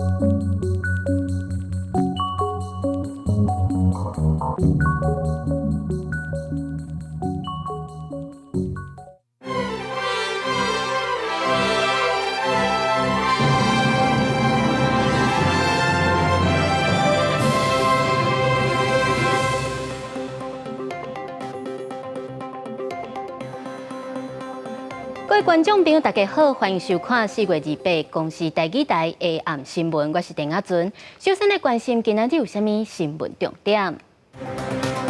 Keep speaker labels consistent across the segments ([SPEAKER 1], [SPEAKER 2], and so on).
[SPEAKER 1] 各位观众朋友，大家好，欢迎收看4月28公视台语台的暗新闻，我是陈雅纯。首先来关心今仔日有啥物新闻重点？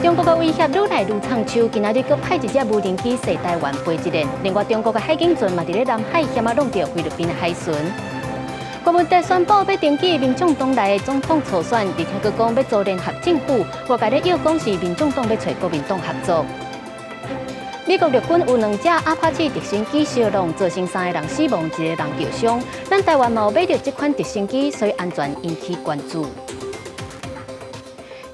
[SPEAKER 1] 中国的威胁愈来愈长手，今仔日搁派一只无人机驶台湾飞一连。另外，中国的海警船嘛伫咧南海险弄到菲律宾的海巡。国务院宣布要登记民众党内的总统初选，而听佮讲要组联合政府，外界咧要讲是民众党要找国民党合作。美国陆军有2架阿帕奇直升机烧弄，造成3个人死亡，1个人受伤。咱台湾冇买到这款直升机，所以安全引起关注。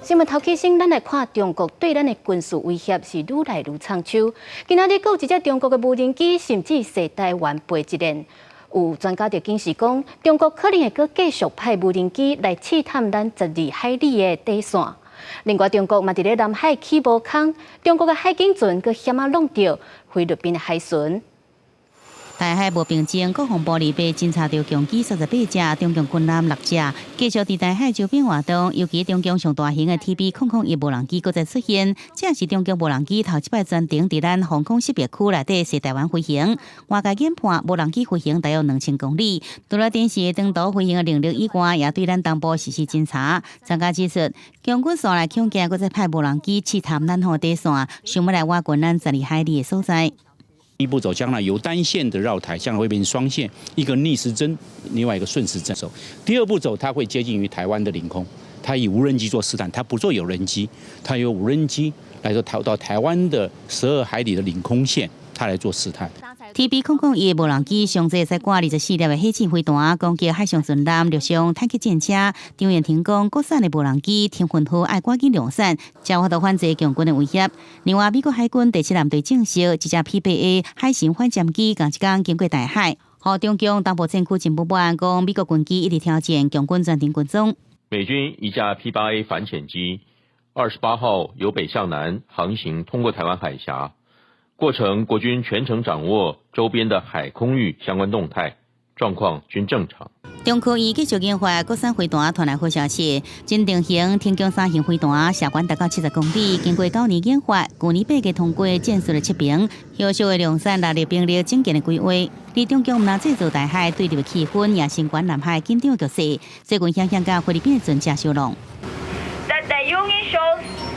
[SPEAKER 1] 新闻头起先，咱来看中国对咱的军事威胁是愈来愈长手。今仔日有一只中国的无人机，甚至驶台湾飞一连。有专家就警示讲，中国可能会搁继续派无人机来试探咱12海里的底线。另外，中国嘛伫咧南海起无空，中国的海警船佮险弄到菲律宾的海巡。
[SPEAKER 2] 台海无平静，国防部里被侦察到共机38只，中共军舰6只，继续伫台海周边活动。尤其中共上大型的 TB-00无人机搁再出现，这是中共无人机头一摆专程伫咱防空识别区内底驶台湾飞行。外界研判无人机飞行大约2000公里，除了电视长途飞行的能力以外，也对咱东部实施侦查。专家指出，共军素来恐惊搁再派无人机试探咱方底线，想要来挖掘咱12海里的所在。
[SPEAKER 3] 第一步走将来由单线的绕台，将来会变成双线，一个逆时针，另外一个顺时针走。第二步走，它会接近于台湾的领空，它以无人机做试探，它不做有人机，它由无人机来说到台湾的12海里的领空线，它来做试探。
[SPEAKER 2] TB-00的无人机上载载挂24粒的火箭飞弹，攻击海上巡舰、陆上坦克战车。张燕婷讲，国产的无人机天分好，爱赶紧量产，才有法度反制共军的威胁。另外，美国海军第7舰队证实，一只 PBA 海神反舰机同一天经过台海，和中共东部战区情报报案讲，美国军机一直挑战共军暂停军中。
[SPEAKER 4] 美军一架 P8A 反潜机28号由北向南航行通过台湾海峡。过程，国军全程掌握周边的海空域相关动态，状况均正常。
[SPEAKER 2] 中科院继续研发国产飞弹传来好消息，真定型天宫3型飞弹射管达到70公里，经过9年研发，去年8月通过建设的测评，有效的量产6日兵力整建的规划。而中共唔制造台海对立的气氛，也升关南海紧张的局势，最近向甲菲律宾的船只烧弄。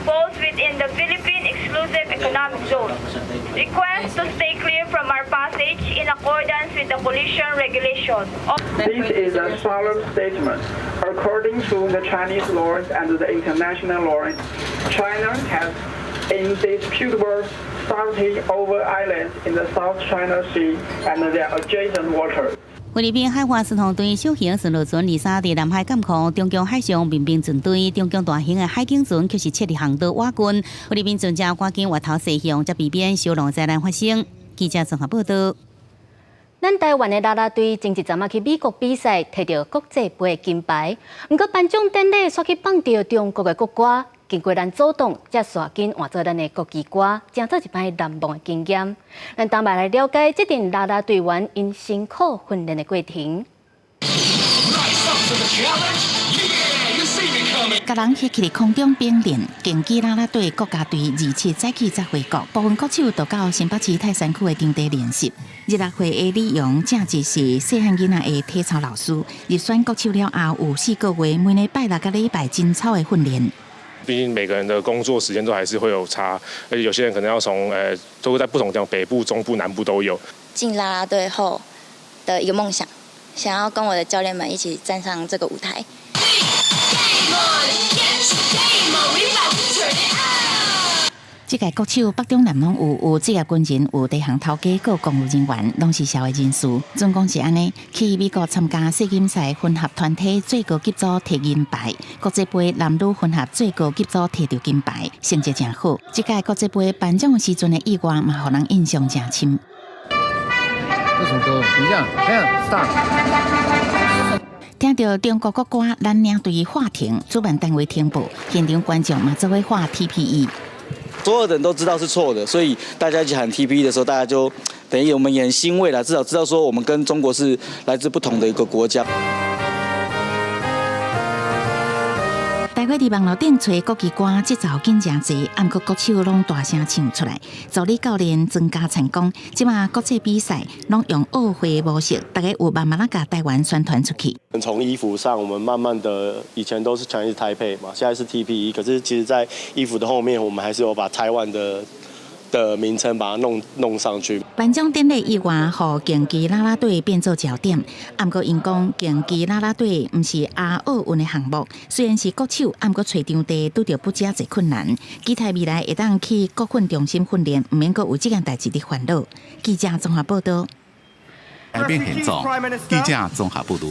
[SPEAKER 5] falls within the Philippine Exclusive Economic Zone. Request to stay clear from our passage in accordance with the collision regulation.
[SPEAKER 6] This is a solemn statement. According to the Chinese laws and the international laws, China has indisputable sovereignty over islands in the South China Sea and their adjacent waters.
[SPEAKER 2] 菲律宾海华斯通队小型巡逻船23伫南海监控中共海上民兵舰队，中共大型的海警船却是撤离航道挖军，菲律宾船只赶紧越头驶向，才避免烧弄灾难发生。记者综合报道。
[SPEAKER 1] 咱台湾的啦啦队前一阵去美国比赛，摕到国际杯金牌，不过颁奖典礼煞去放着中国的国歌。经过咱主动，才率紧换做咱的国旗歌，成做一摆难忘的经验。咱当摆来了解这阵啦啦队员因辛苦训练的过程。
[SPEAKER 7] 甲人迄起空中并练，竞技啦啦队国家队27早起才回国，部分国手都到新北市泰山区的场地练习。日落会的李勇正就是细汉囡仔的体操老师，入选国手了后有4个月，每礼拜6个礼拜真操的训练。
[SPEAKER 8] 毕竟每个人的工作时间都还是会有差，而且有些人可能要从都会在不同地方，北部、中部、南部都有。
[SPEAKER 9] 进啦啦队后的一个梦想，想要跟我的教练们一起站上这个舞台。这届国手北中南拢有职业军人，有地行头家，有公务人员，拢是社会人士。总共是安尼，去美国参加世锦赛混合团体最高级组摕银牌，国际杯男女混合最高级组摕到金牌，成绩真好。这届国际杯颁奖时阵的意外嘛，让人印象真深。
[SPEAKER 10] 这首歌不一样，这样 start。
[SPEAKER 7] 听到中国国歌，咱领队法庭主办单位停步，现场观众嘛做伙画 TPE。
[SPEAKER 10] 所有人都知道是错的，所以大家一起喊 TPE 的时候，大家就等于我们也很欣慰啦，至少知道说我们跟中国是来自不同的一个国家。
[SPEAKER 7] 大概伫网络顶找国旗歌节奏紧真济，暗过歌手拢大声唱出来，助力教练增加成功。即马国际比赛拢用奥会模式，大家有慢慢甲台湾宣传出去。
[SPEAKER 11] 从衣服上，我们慢慢的，以前都是Chinese Taipei嘛，现在是 TPE， 可是其实在衣服的后面，我们还是有把台湾的名称把它弄上去。
[SPEAKER 7] 颁奖典礼以外，互竞技啦啦队变做焦点。不过因讲竞技啦啦队毋是亚奥运的项目，虽然是国手，不过找场地拄着不遮侪困难。期待未来会当去国训中心训练，毋免阁有这件代志的烦恼。记者综合报道。
[SPEAKER 12] 改变现状，记者综合报道。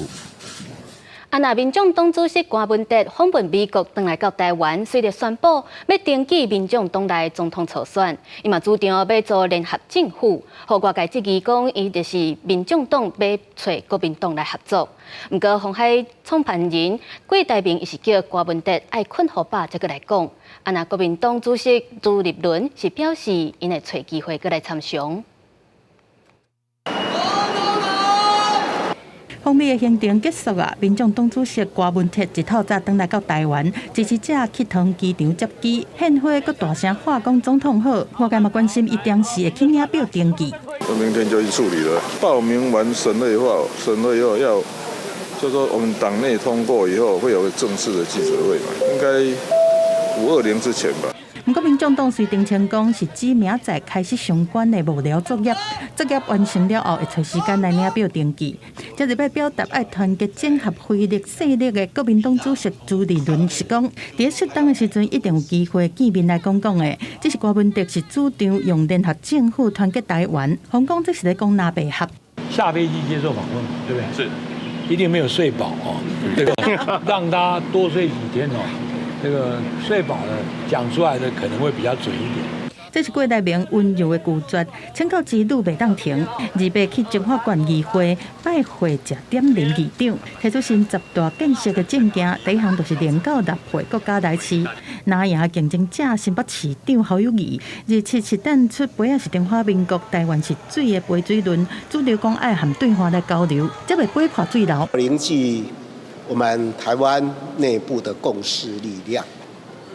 [SPEAKER 1] 那民众党主席关文哲访问美国，回来到台湾，随着宣布要登记民众党内总统初选，伊嘛主张要做联合政府，互外界质疑讲伊就是民众党要找国民党来合作。不过，鸿海创办人郭台铭伊是叫关文哲爱困好饱才过来讲。那国民党主席朱立伦是表示，因会找机会过来参详。
[SPEAKER 13] 访美的行程结束啊，民众党主席郭文哲一透早回来到台湾，支持者去通机场接机，献花佮大声喊讲总统好，外界嘛关心伊当时会去领表登记。
[SPEAKER 14] 明天就去处理了，报名完审了以后要，就说我们党内通过以后会有个正式的记者会嘛，应该520之前吧。
[SPEAKER 13] 不过，民众党虽澄清讲是指明仔开始相关的幕僚作业，作业完成了后会找时间来领表登记。这日要表达爱团结整合辉力势力的国民党主席朱立伦是讲，在适当的时阵一定有机会见面来讲的。这是郭文哲是主张用联合政府团结台湾，香港这是在讲拿白合。
[SPEAKER 15] 下飞机接受访问嘛，对不对？是，一定没有睡饱哦，对吧？让他多睡几天哦。这个睡饱了，讲出来的可能会比较准一点。
[SPEAKER 13] 这是郭台铭温柔的拒绝，请告之女袂当停。28去中法院议会拜会食点林议长，提出新10大建设的证件，第一项就是连到6会国家来市。拿赢竞争者新北市长侯友宜，日7是等出杯啊是中华民国台湾是水的杯水轮，主流讲爱和对方来交流，才袂杯破水流。
[SPEAKER 16] 凝聚我们台湾内部的共识力量，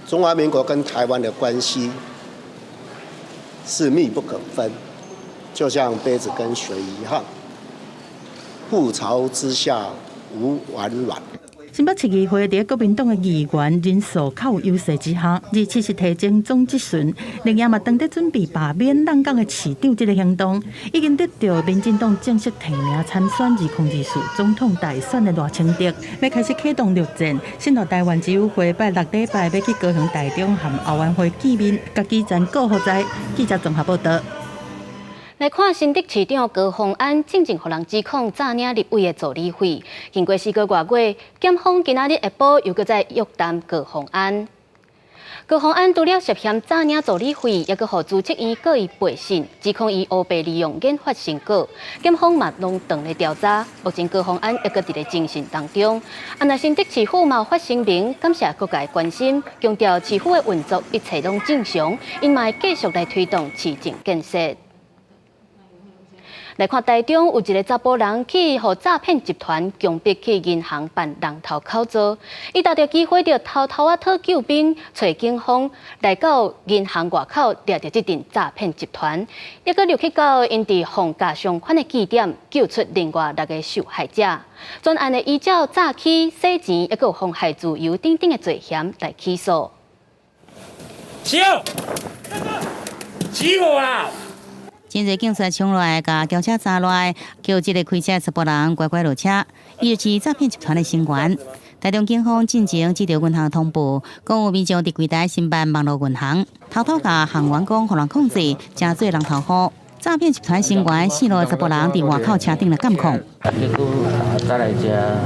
[SPEAKER 16] 中华民国跟台湾的关系是密不可分，就像杯子跟水一样，覆巢之下无完卵。
[SPEAKER 13] 新北市议会在国民党的议员人数较有优势之下，日7是提前总质询，另外嘛当在准备罢免咱港的市长这个行动，已经得到民进党正式提名参选2024总统大选的赖清德，要开始启动陆战。新罗台湾自由会拜6礼拜要去高雄台中和奥运会见面，家己全顾好在。记者综合报道。
[SPEAKER 1] 来看新竹市长高虹安正互人指控诈领立委的助理费，经过4个多月，检方今仔日下晡又搁再约谈高虹安。高虹安除了涉嫌诈领助理费，也搁互朱彻院告伊背信，指控伊乌白利用研发成果。检方嘛拢长咧调查，目前高虹安也搁伫咧侦讯当中。那新竹市府嘛发声明，感谢各界关心，强调市府的运作一切拢正常，因嘛会继续来推动市政建设。来看台中有一个查甫人去互诈骗集团强迫去银行办人头口座，伊逮到机会就偷偷讨救兵，找警方来到银行外口抓到这阵诈骗集团，也搁入去到因伫放假上款的据点，救出另外6个受害者。专案的依照诈欺、洗钱，也搁有妨害自由等等的罪嫌来起诉。
[SPEAKER 15] 起我啊！
[SPEAKER 2] 今日警察冲来，甲轿车砸来，叫这个开车的查甫人乖乖落车。伊就是诈骗集团的成员。台中警方进前接到银行通报，讲有民众伫柜台申办网络银行，偷偷甲行员讲互人控制，真做人头户。诈骗集团成员4路查甫人伫外口车顶来监控。
[SPEAKER 17] 结果再来遮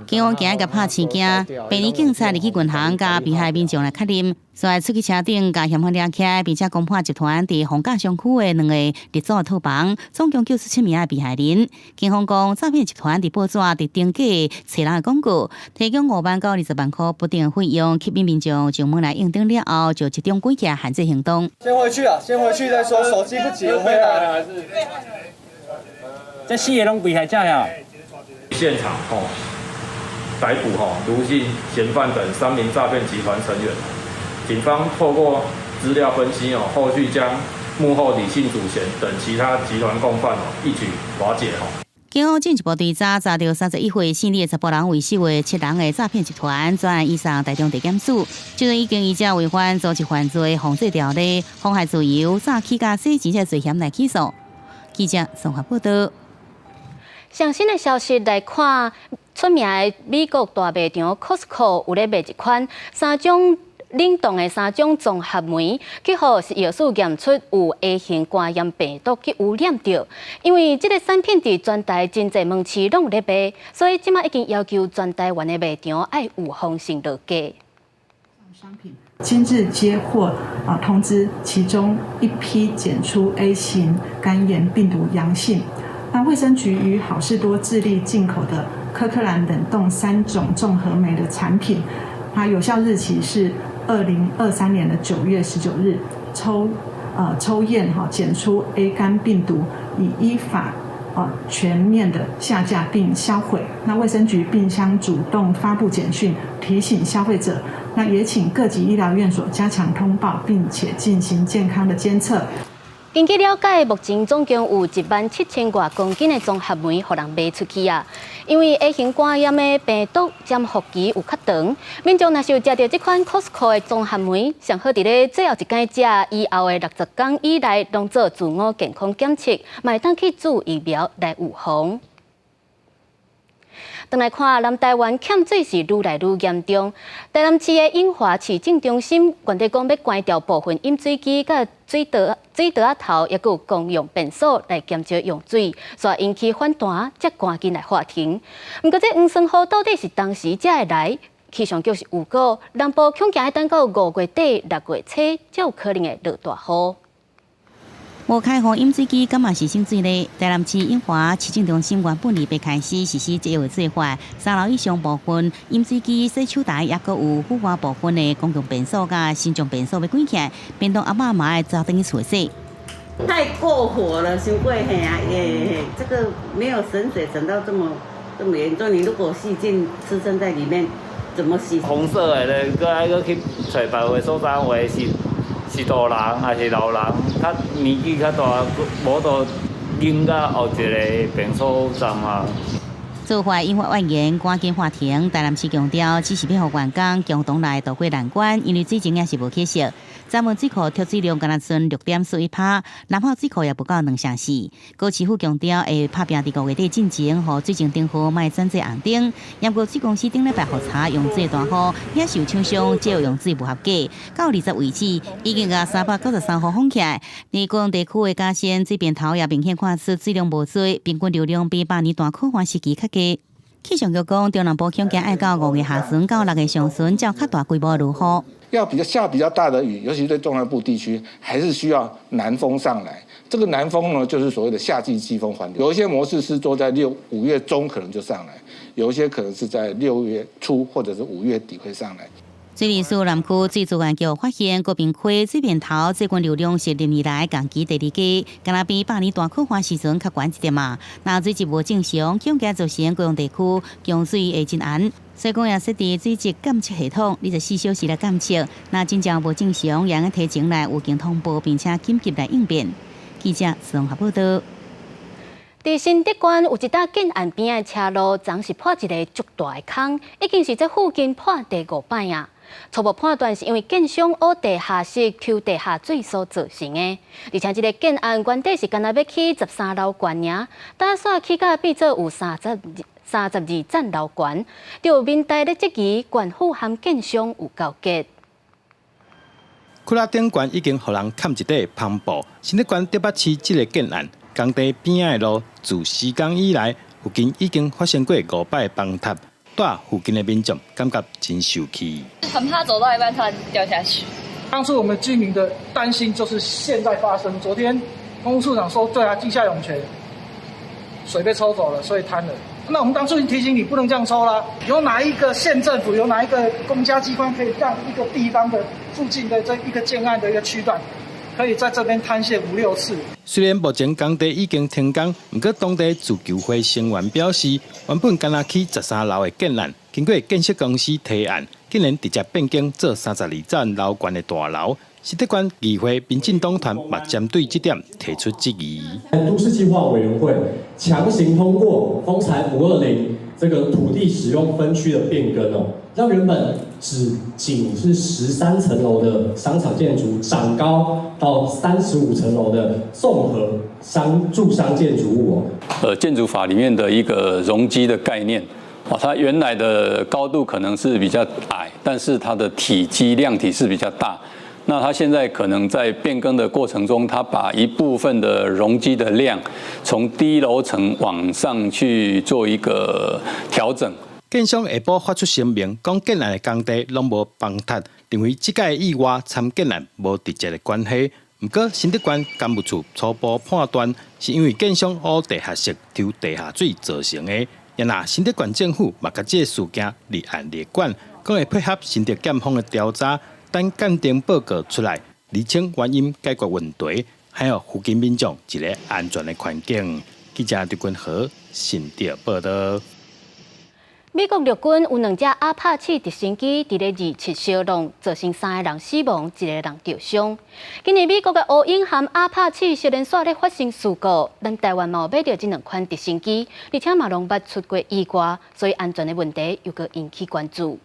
[SPEAKER 2] 警方今日甲拍醒惊，便衣警察入去巡行，甲被害民众来确认，随出去车顶，甲嫌犯抓起来，并且公判集团伫逢甲商区的2个立组套房，总共97名被害人。警方讲，诈骗集团伫报纸伫登记找人的广告，提供5万到20万块不定的费用，吸引民众上门来应征了后，就集中规划犯罪行动。
[SPEAKER 17] 先回去啊，先回去再说，手机不急，回来还是。这4个拢被害者呀。
[SPEAKER 18] 现场逮捕卢姓嫌犯等3名诈骗集团成员。警方透过资料分析后续将幕后李姓主嫌等其他集团共犯一举瓦解。
[SPEAKER 2] 警方进一步追查到31岁姓李的查甫人为首的7人的诈骗集团，专案移送台中地检署。即阵已经依照违反组织犯罪防治条例、妨害自由、诈欺甲洗钱的罪嫌来起诉。记者综合报道。
[SPEAKER 1] 上新的消息来看，出名的美国大卖场 Costco 有咧卖一款3种冷冻的3种综合酶，结果是药师验出有 A 型肝炎病毒去污染到。因为这个产品伫全台真侪门市拢有咧卖，所以即马已经要求全台湾的卖场要有风险落架。
[SPEAKER 19] 今日接获通知，其中一批检出 A 型肝炎病毒阳性。那卫生局与好事多致力进口的科克兰冷冻3种综合酶的产品，它有效日期是2023年的9月19日，抽验检出 A 肝病毒，已依法全面的下架并销毁。那卫生局并将主动发布简讯提醒消费者，那也请各级医疗院所加强通报，并且进行健康的监测。
[SPEAKER 1] 根据了解，目前总共有17000多公斤的综合酶，互人卖出去啊。因为 A 型肝炎的病毒潜伏期有较长，民众若是有食到这款 Costco 的综合酶，上好伫咧最后一天食以后的60天以内，当做自我健康检测，卖当去注疫苗来预防。转来看，南台湾欠水是愈来愈严重。台南市的永华市政中心，原地讲要关掉部分饮水机、甲水道仔头，也有公用便所来减少用水，所引起反弹，才赶紧来罚停。不过，这黄酸雨到底是当时才会来？气象局是预告，南部恐惊要等到5月底、6月初，才有可能会落大雨。
[SPEAKER 2] 无开放饮水机，敢嘛是省水呢？台南市永华市政中心原本2月开始实施节约做法，3楼以上部分饮水机、洗手台，也搁有户外部分的公共便所甲新种便所要关起来，便当阿嬷嘛要早等去处洗。
[SPEAKER 20] 太过火了，太过黑啊！这个没有省水省到这么严重，你如果细菌滋生在里面，怎么洗？
[SPEAKER 21] 红色的咧，搁去找别个所在话是大人还是老人，较年纪较大，无到拎到后一个便所站啊。
[SPEAKER 2] 做法引发怨言，赶紧罚停。台南市强调，只是要互员工共同来渡过难关，因为水情也是无缺席。闸门水库抽水量敢若剩6.41%，南泡水库也不到2成4。高市府强调会拍拼伫5月底进前，互水情灯号卖转做红灯。盐国水公司顶礼拜复查用水大雨，也受厂商借用水不合格。到20为止，已经甲393户封起来。而高雄地区的嘉仙这边头也明显看出水量无水，平均流量比8年大考完时期较低。气象局讲，中南部恐惊爱到5月下旬到6月上旬，较较大规模落雨。
[SPEAKER 22] 要下比较大的雨，尤其是对中南部地区，还是需要南风上来。这个南风呢，就是所谓的夏季季风环流。有一些模式是做在5月中可能就上来，有一些可能是在6月初或者是5月底会上来。
[SPEAKER 2] 水利署南区水资源局发现，高屏溪水面头最近流量是历年来降期第2季，敢若比8年大考完时阵较悬一点嘛。那水质无正常，恐惊造成高雄地区供水会真严。所以讲也设置水质监测系统，24小时来监测。那真正无正常，也应提前来有经通报，并且紧急来应变。记者综合报道。伫新德县有一搭建案边的车路，昨是破一个足大的坑，已经是这附近破第5摆啊。初步判断是因为建商挖地下室抽地下水所造成的，而且这个建案原底是干那要起13楼悬尔，打算起到变做有32层楼悬，就民代咧质疑县府和建商有交结。
[SPEAKER 23] 库拉顶悬已经互人砍一块篷布，新德县德北市这个建案
[SPEAKER 3] 工地边仔的路自施工以来，附近已经发生过5摆崩塌，带附近的民众感觉真受气。
[SPEAKER 4] 很怕走到一半突然掉下去。
[SPEAKER 23] 当初我们居民的担心就是现在发生。昨天公务处长说，对啊，地下涌泉水被抽走了，所以瘫了。那我们当初已经提醒你不能这样抽啦。有哪一个县政府，有哪一个公家机关可以让一个地方的附近的这一个建案的一个区段，可以在这边摊线5、6次？
[SPEAKER 3] 虽然目前工地已经停工，不过当地自救会成员表示，原本甘拿起13楼的建案，经过建设公司提案，竟然直接变更做32层楼高的大楼。新德关议会民进党团也针对这点提出质疑。
[SPEAKER 24] 都市计划委员会强行通过风采520这个土地使用分区的变更哦，让原本仅是13层楼的商场建筑长高到35层楼的综合住商建筑物哦。
[SPEAKER 25] 建筑法里面的一个容积的概念。它原来的高度可能是比较矮，但是它的体积量体是比较大。那它现在可能在变更的过程中，它把一部分的容积的量从低楼层往上去做一个调整。
[SPEAKER 3] 建商下晡发出声明，讲建案的工地拢无崩塌，认为这届意外参建案无直接的关系。不过新德关干务处初步判断，是因为建商挖地下室抽地下水造成的。也那新德关政府嘛，将这个事件立案立管，讲会配合新德检方的调查。等鉴定报告出来，厘清原因，解决问题，还有附近民众一个安全的环境。记者刘君和新德报道。
[SPEAKER 1] 美国陆军有2架阿帕奇直升机伫咧27烧弄，造成3个人死亡，1个人受伤。今年美国的乌鹰和阿帕奇小连续咧发生事故，咱台湾嘛有买到这2款直升机，而且嘛拢捌出过意外，所以安全的问题又搁引起关注。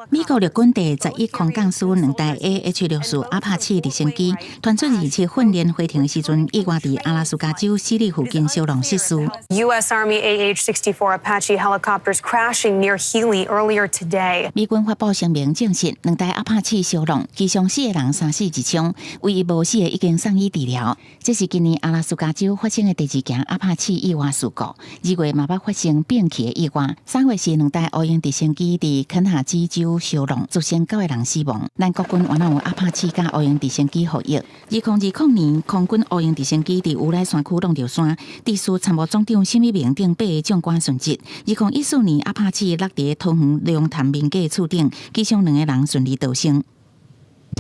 [SPEAKER 7] 美国陆军第11空降师2台 AH-64阿帕奇直升机传出2次训练飞行的时阵，意外伫阿拉斯加州西里附近烧弄失事。
[SPEAKER 26] U.S. Army AH-64 Apache helicopters crashing near Healy earlier today.
[SPEAKER 7] 美军发布声明证实，2台阿帕奇烧弄，机上4个人3死1伤，唯一无死的已经送医治疗。这是今年阿拉斯加州发生的第2件阿帕奇意外事故。2月嘛捌发生变气的意外，3月是2台乌鹰直升机伫肯塔基州烧弄，造成9个人死亡。咱国军原来有阿帕奇甲乌鹰直升机服役。2020年，空军乌鹰直升机伫乌来山区弄着山，地司参谋总长沈美明等8个将官殉职。2014年，阿帕奇落伫桃园龙潭民街厝顶，机上2个人顺利逃生。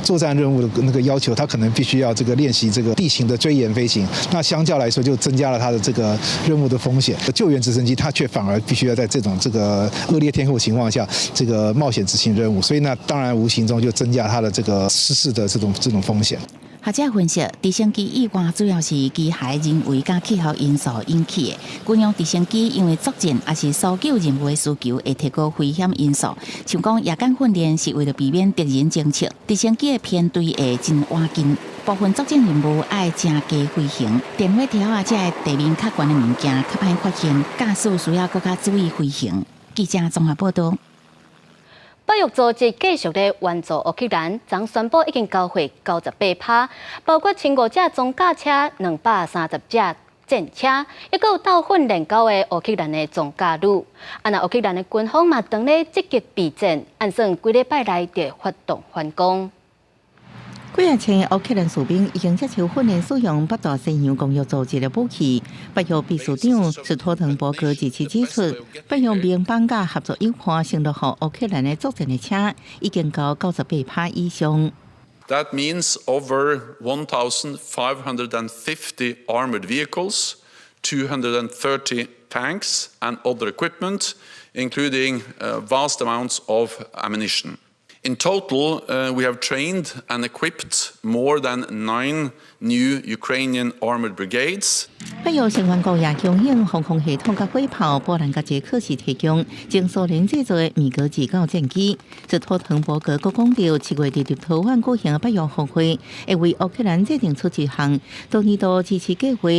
[SPEAKER 27] 作战任务的那个要求，他可能必须要练习这个地形的追岩飞行，那相较来说就增加了他的这个任务的风险。救援直升机它却反而必须要在这个恶劣天候情况下，这个冒险执行任务，所以那当然无形中就增加它的这个失事的这种风险。
[SPEAKER 7] 学者分析，直升机意外主要是机械人为甲气候因素引起的。军用直升机因为作战也是搜救任务的需求，会提高危险因素。像讲夜间训练是为了避免敌人侦测，直升机的偏对会真晚近。部分作战任务爱正低飞行，电火条啊，这地面较悬的物件较歹发现，驾驶需要更加注意飞行。记者综合报道。
[SPEAKER 1] 保育组织继续咧援助乌克兰，昨宣布已经交回98趴，包括15架装甲车、230架战车，也有到训练到的乌克兰的装甲旅。那乌克兰的军方嘛，当咧积极备战，按算几礼拜内就发动反攻。
[SPEAKER 13] 几日前，乌克兰士兵已经接受训练，使用北大西洋公约组织的武器。北约秘书长斯托滕伯格日前指出，北约盟邦甲合作伙伴承诺予乌克兰的作战的车已經到98趴以上。
[SPEAKER 28] That means over 1,550 armored vehicles, 230 tanks and other equipment, including vast amounts of ammunition. In total, we have trained and equipped more than 9 new Ukrainian armored brigades.
[SPEAKER 13] 北约成员国也供应防空系统甲火炮，波兰甲捷克是提供经苏联制造的米格级高战机。斯托滕伯格阁讲到，7月伫立陶宛举行的北约峰会，会为乌克兰制定出一项多年度支持计划。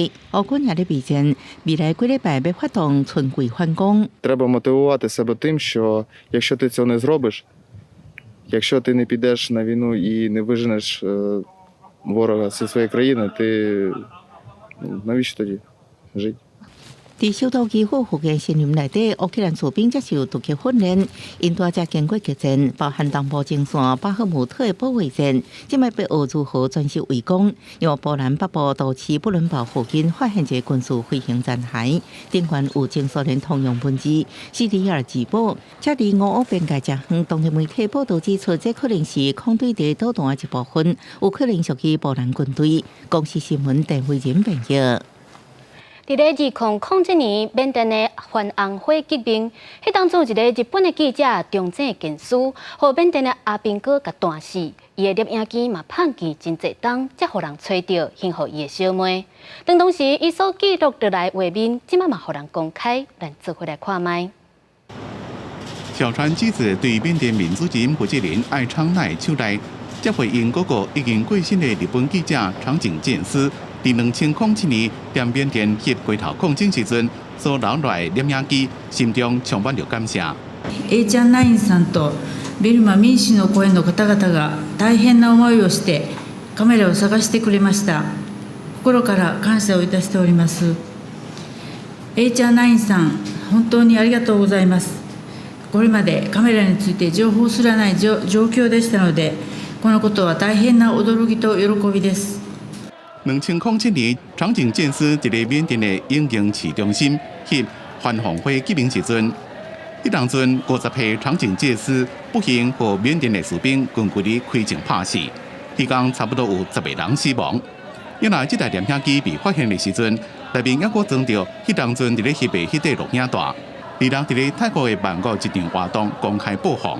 [SPEAKER 13] 乌军也咧备战，未来几礼拜要发動春季反攻。
[SPEAKER 29] Треба мотивувати себе тим, що якщо ти цього не зробиш, якщо ти не підеш на війну і не виженеш ворога зі своєї країни, ти навіщо тоді жити?
[SPEAKER 13] 在首都基辅附近森林内底，乌克兰士兵接受突击训练，因大家经过激战，包含东部前线巴赫姆特的保卫战，今麦被俄如何专守围攻。由波兰北部都市布伦堡附近发现一个军事飞行残骸，顶端有前苏联通用文字“西里尔自保”。这离俄乌边界真远，当地媒体报道指出，这可能是空对地导弹的一部分，有可能属于波兰军队。公司新闻陈慧仁报道。
[SPEAKER 1] 伫咧2007年，缅甸的反红火革命，迄当中有一个日本的记者中正健司，和缅甸的阿兵哥甲弹死，伊的摄影机嘛碰见真侪档，才互人找到，幸好伊的小妹。当时伊所记录落来画面，即马嘛互人公开，咱做回来看卖。
[SPEAKER 5] 小川纪子对缅甸民主人负责人艾昌奈手内接回因嗰个已经过身的日本记者长井健司。伫2007年，在缅甸翕街头抗争时阵，所留来摄影機，心中充滿了感謝。
[SPEAKER 6] Aちゃん9さんとビルマ民主の声の方々が大変な思いをしてカメラを探してくれました。心から感謝をいたしております。Aちゃん9さん、本当にありがとうございます。これまでカメラについて情報すらない状況でしたので、このことは大変な驚きと喜びです。
[SPEAKER 5] 2007年，长井健司一个缅甸的影营市中心翕反红火革命时阵，迄当阵50岁长井健司不幸和缅甸的士兵近距离开枪拍死，迄天差不多有10个人死亡。原来这台摄影机被发现的时阵，内面还阁装着迄当阵伫咧翕的迄块录影带，二人伫咧泰国的曼谷一场活动公开播放。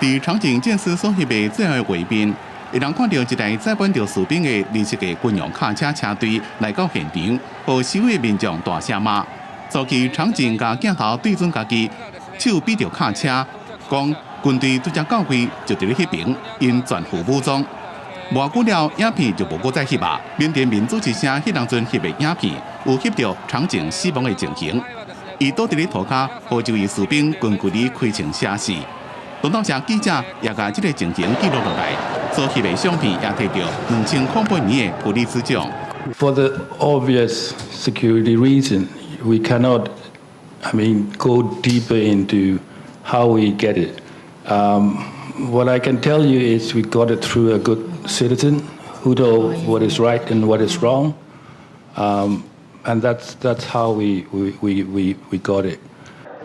[SPEAKER 5] 伫长井健司所翕的最后画面。会人看到一台载满着士兵的绿色的军用卡车车队来到现场，和示威民众大声骂。早期长井甲镜头对准家己，手比着卡车，讲军队拄则到位就伫咧迄边，因全副武装。无久了，影片就无搁再翕啊。缅甸民主之声迄当阵翕的影片，有翕到长井死亡的情形，伊倒伫咧涂骹，和周围士兵近距离开枪射死。路透社记者也把这个情形记录落来，所翕的相片也摕到2008年的普利兹奖。
[SPEAKER 8] For the obvious security reason, we cannot, go deeper into how we get it. What I can tell you is we got it through a good citizen who knows what is right and what is wrong, and that's how we got it.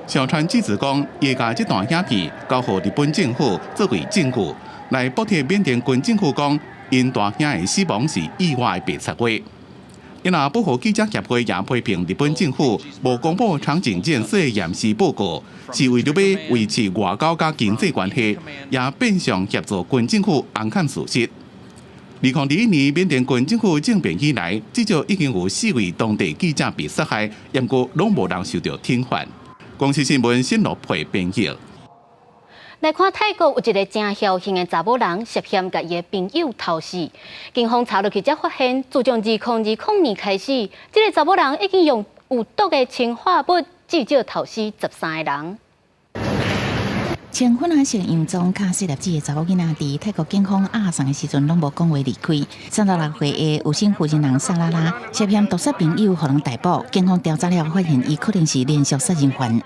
[SPEAKER 5] 小川纪子讲，伊甲这段影片交予日本政府作为证据，来补贴缅甸军政府讲因大兄的死亡是意外的白策划。因那保护记者协会也批评日本政府无公布长井健司的验尸报告，是为了要维持外交甲经济关系，也变相协助军政府暗藏事实。2021年，缅甸军政府政变以来，至少已经有4位当地记者被杀害，不过拢无人受到惩罚。公司新闻新罗配编译。
[SPEAKER 1] 来看泰国有一个真侥幸的查某人涉嫌甲伊的朋友偷死，警方查落去才发现，自从2020年开始，这个查某人已经用有毒的氰化物至少偷死13个人。
[SPEAKER 7] 穿粉红色洋装、卡4粒子的查某囡仔，伫泰国警方押送的时阵，拢无讲话离开。36岁的有姓福建人萨拉拉，涉嫌毒杀朋友，互人逮捕。警方调查了，发现伊可能是连续杀人犯。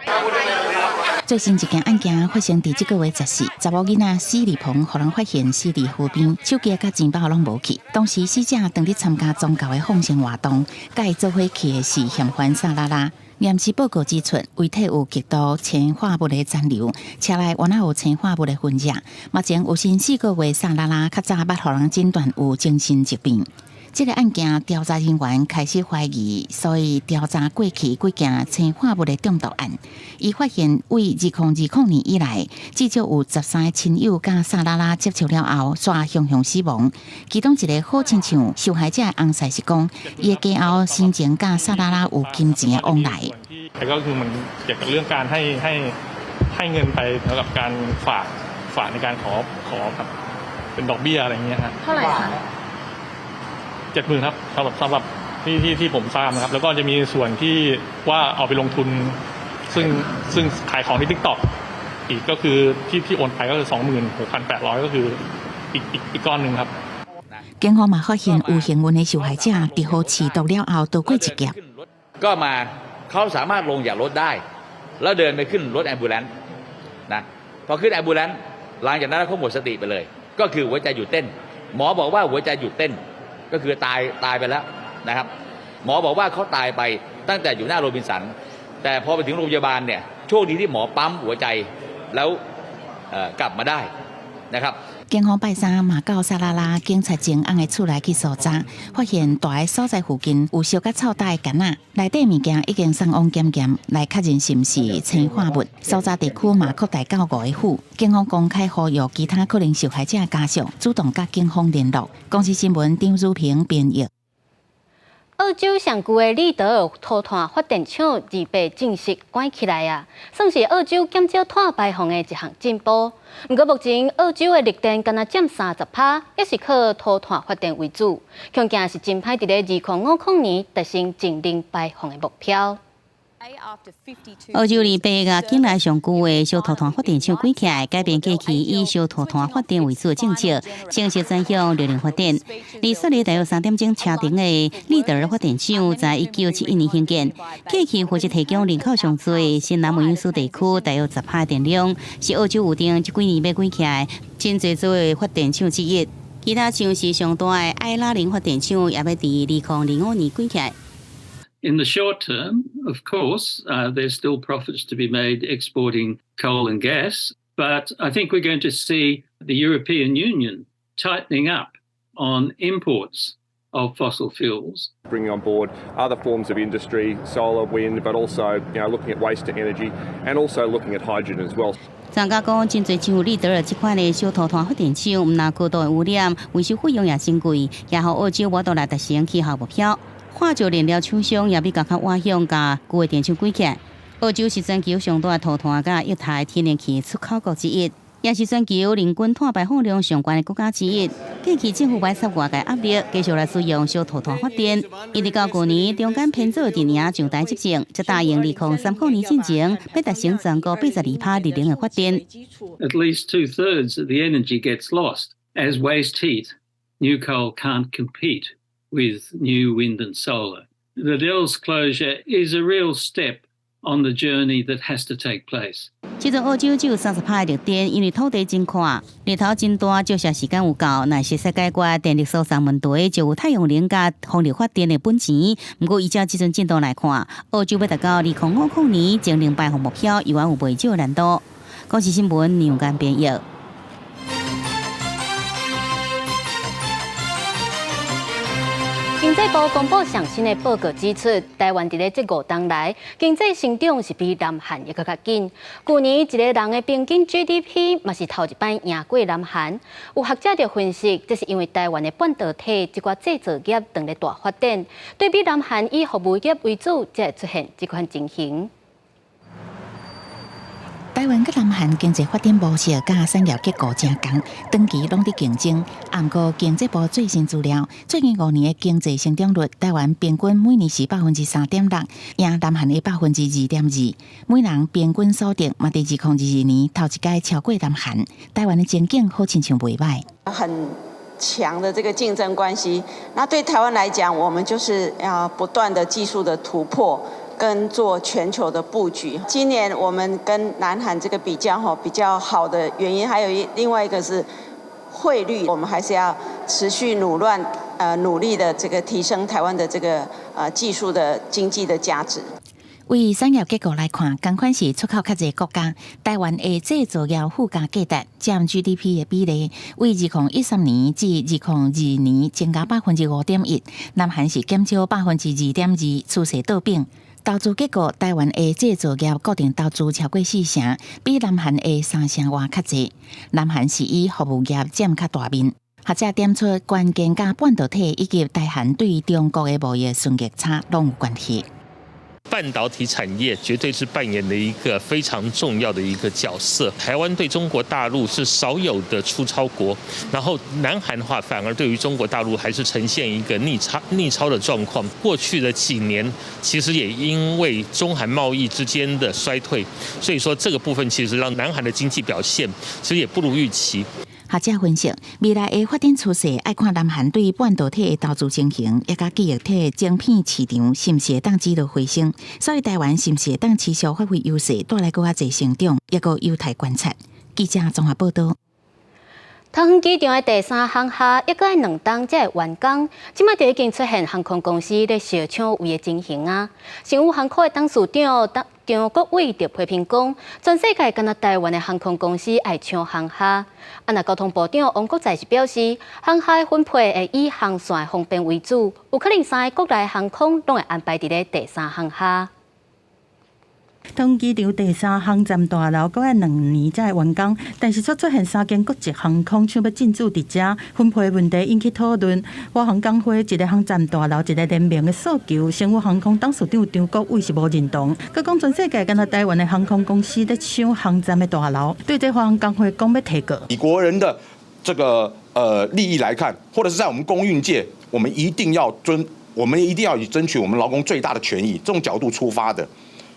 [SPEAKER 7] 最新一件案件发生伫这个月14日，查某囡仔死里棚，互人发现死伫河边，手机甲钱包拢无去。当时死者当伫参加宗教的放生活动，甲伊做伙去的是嫌犯萨拉拉。验尸报告指出，遗体有极度氰化物的残留，车内原来有氰化物的混染。目前有新4个月萨拉拉较早捌互人诊断有精神疾病。这个案件调查人员开始怀疑，所以调查过去几件氰化物的中毒案。伊发现，为2020年以来，至少有13个亲友甲萨拉拉接触了后，煞雄死亡。其中一个好亲像受害者的翁婿是讲，伊的家后生前甲萨拉拉有金钱的往来。
[SPEAKER 9] แต่ก็คือมันเกี่ยวกับเรื่องการให้เงินไปสำหรับการฝากในการขอครับเป็นดอกเบี้ยอะไรเงี้ยฮะเท่าไหร่คะ70,000ครับสำหรับที่ผมทราบนะครับแล้วก็จะมีส่วนที่ว่าเอาไปลงทุนซึ่งขายของที่ TikTok อีกก็คือที่โอนไปก็คือ 26,800 ก็คืออีกก้อนหนึ่งครับ
[SPEAKER 7] 警方嘛发現有幸運嘅受害者伫好持毒了後度過一劫。
[SPEAKER 10] ก็มาเขาสามารถลงจากรถได้แล้วเดินไปขึ้นรถแอมบูเลนซ์นะพอขึ้นแอมบูเลนซ์หลังจากนั้นเขาหมดสติไปเลยก็คือหัวใจหยุดเต้นหมอบอกว่าหัวใจหยุดเต้นก็คือตายไปแล้วนะครับหมอบอกว่าเขาตายไปตั้งแต่อยู่หน้าโรบินสันแต่พอไปถึงโรงพยาบาลเนี่ยโชคดีที่หมอปั๊มหัวใจแล้วกลับมาได้นะครับ
[SPEAKER 7] 警方拜三嘛到沙拉拉警察前案的厝内去搜查，发现大个所在附近有烧甲臭大的干仔，内底物件已经送往检验，来确认是毋是氰化物。搜查地区嘛扩大到5个府，警方公开呼吁其他可能受害者家属主动甲警方联络。公司新闻张如平编译。
[SPEAKER 1] 澳洲上旧的利德尔土炭发电厂28正式关起来啊，算是澳洲减少碳排放的一项进步。不过目前澳洲的绿电敢若占30%，也是靠土炭发电为主，恐惊是真歹伫咧2050年达成净零排放的目标。
[SPEAKER 2] 澳洲28个境内上旧的小土炭发电厂关起来，改变过去以小土炭发电为主的政策，正式转向绿能发电。离悉尼大约3点钟车程的利德尔发电厂，在1971年兴建，过去负责提供人口上多的新南威尔斯地区大约10%的电量，是澳洲有定这几年要关起来真最多的发电厂之一。其他像是上大的埃拉林发电厂，也要伫2005年关起来。
[SPEAKER 11] In the short term, of course, there's still profits to be made exporting coal and gas, but I think we're going to see the European Union tightening up on imports of fossil fuels.
[SPEAKER 12] Bringing on board other forms of industry, solar, wind, but also looking at waste to energy and also looking at hydrogen as well.
[SPEAKER 2] 专家讲，真侪像利德尔这款的小土炭发电厂，唔但高度的污染，维修费用也真贵，也互澳洲无度来达成气候目标。化石燃料厂商也比较瓦向甲旧的电厂关起来。澳洲是全球上大的土炭甲液态天然气出口国之一，也是全球人均碳排放量上悬的国家之一。近期政府摆设外界压力，继续来使用小土炭发电。一直到去年中间偏左阵营上台执政，才答应2030年进前要达成全国82%绿能的发电。
[SPEAKER 11] At least 2/3 of the energy gets lost as waste heat. New coal can't compete with new wind and solar. The Dells closure is a real step on the journey that has to take place.
[SPEAKER 2] 其中澳洲只有30%的绿电，因为土地真宽，日头真大，照射时间有够，乃是世界各电力所上问题，就有太阳能甲风力发电的本钱。不过依照这阵进度来看，澳洲要达到2050年净零排放目标，依然有未少难度。公司新闻杨干编译。
[SPEAKER 1] 经济部公布上新的报告指出，台湾伫咧这5年来，经济成长是比南韩也更加紧。去年一个人的平均 GDP 嘛是头一摆赢过南韩。有学者就分析，这是因为台湾的半导体这寡制造业正在大发展，对比南韩以服务业为主，才会出现这款情形。
[SPEAKER 7] 台湾甲南韩经济发展模式甲产业结构正同，长期拢伫竞争。按过经济部最新资料，最近5年的经济成长率，台湾平均每年是3.6%，赢南韩的2.2%。每人平均所得嘛，伫2022年头一届超过南韩。台湾的前景好亲像袂歹。
[SPEAKER 14] 很强的这个竞争关系，那对台湾来讲，我们就是要不断的技术的突破。跟做全球的布局，今年我们跟南韩这个比较好的原因，还有另外一个是汇率，我们还是要持续努力的这个提升台湾的这个技术的经济的价值。
[SPEAKER 7] 为产业结构来看，同款是出口较侪国家，台湾的制造业附加价值占 GDP 的比例，为2013年至2022年增加5.1%，南韩是减少2.2%，趋势倒并。投资结果，台湾的制造业固定投资超过4成，比南韩的3成外较侪。南韩是以服务业占较大面。学者点出，关键甲半导体以及台韩对中国的贸易顺逆差拢有关系。
[SPEAKER 15] 半导体产业绝对是扮演了一个非常重要的一个角色。台湾对中国大陆是少有的出超国，然后南韩的话反而对于中国大陆还是呈现一个逆超的状况。过去的几年其实也因为中韩贸易之间的衰退，所以说这个部分其实让南韩的经济表现其实也不如预期。
[SPEAKER 7] 学者分析，未来的发展趋势要看南韩对半导体的投资情形，也甲记忆体晶片市场是毋是会当持续回升，所以台湾是毋是会当持续发挥优势，带来更加侪成长，也个有待观察。记者综合报道。
[SPEAKER 1] 桃园机场的第三航厦一个2档才会完工，即摆就已经出现航空公司咧小抢位的情形啊！成武航空的董事长张国伟就批评讲，全世界敢若台湾的航空公司爱抢航厦。那交通部长王国材是表示，航厦的分配会以航线的方便为主，有可能3个国内航空拢会安排伫咧第三航厦。
[SPEAKER 13] 桃园机场第三航站大楼搁要2年才会完工，但是却出现3间国际航空想要进驻伫遮，分配问题引起讨论。华航工会一个航站大楼一个联名的诉求，成武航空董事长张国伟是无认同，佮讲全世界敢若台湾的航空公司在抢航站的大楼，对这华航工会讲要提告。
[SPEAKER 4] 以国人的这个利益来看，或者是在我们公运界，我们一定要以争取我们劳工最大的权益这种角度出发的。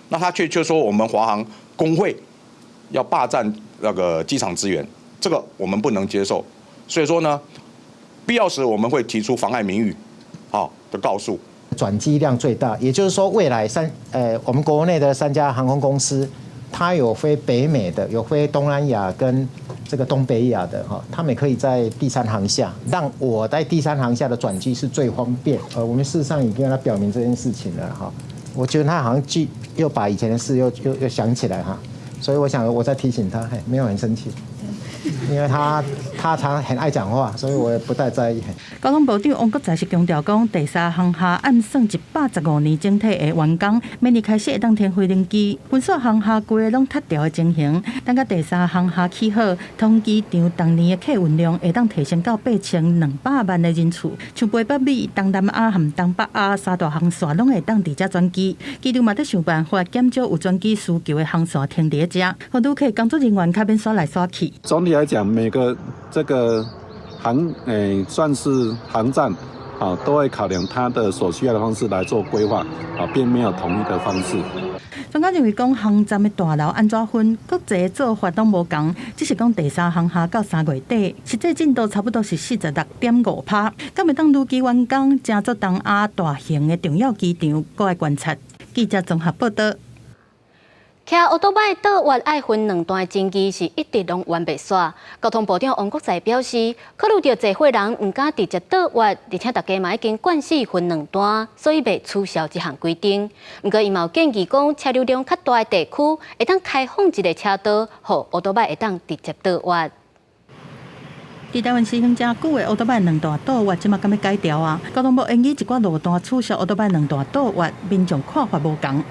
[SPEAKER 4] 那他却说我们华航工会要霸占那个机场资源，这个我们不能接受。所以说呢，必要时我们会提出妨碍名誉的告诉。
[SPEAKER 16] 转机量最大，也就是说未来我们国内的3家航空公司，它有飞北美的，有飞东南亚跟这个东北亚的他们可以在第三航厦，让我在第三航厦的转机是最方便。我们事实上已经跟他表明这件事情了我觉得他好像又把以前的事又想起来所以我想我在提醒他，没有很生气，因为他常很爱讲话，所以我也不太在意。
[SPEAKER 13] 交通部长王国材是强调讲，第三航厦按算115年整体的完工，明年开始会当停飞轮机，分数航厦规个拢塌掉的情形。等到第三航厦起好，桃园机场当年的客运量会当提升到8200万的人次，像北北美、东南亚和东北亚3大航线拢会当伫遮转机。机场嘛得想办法减少有转机需求的航线停伫遮，互旅客工作人员较免刷来刷去。
[SPEAKER 17] 总体来讲，每个这个算是航站都会考量它的所需要的方式来做规划并没有统一的方式。
[SPEAKER 13] 专家认为讲航站的大楼安怎分，国际的做法拢无同，只是讲第三航厦到3月底，实际进度差不多是46.5%。敢会当如期完工，正做东亚大型的重要机场，搁爱观察。记者综合报道。骑奥多麦倒弯爱分2段的证据是一直拢完袂煞。交通部长王国材表示，考虑到侪伙人唔敢直接倒弯，而且大家嘛已经惯习分2段，所以袂取消这项规定。不过，伊嘛有建议讲，车流量较大的地区会当开放一个车道，互奥多麦会当直接倒弯。伫台湾实行真久的奥多麦2段倒弯，即马敢要改条啊？交通部建议一寡路段取消奥多麦2段倒弯，民众看法无同。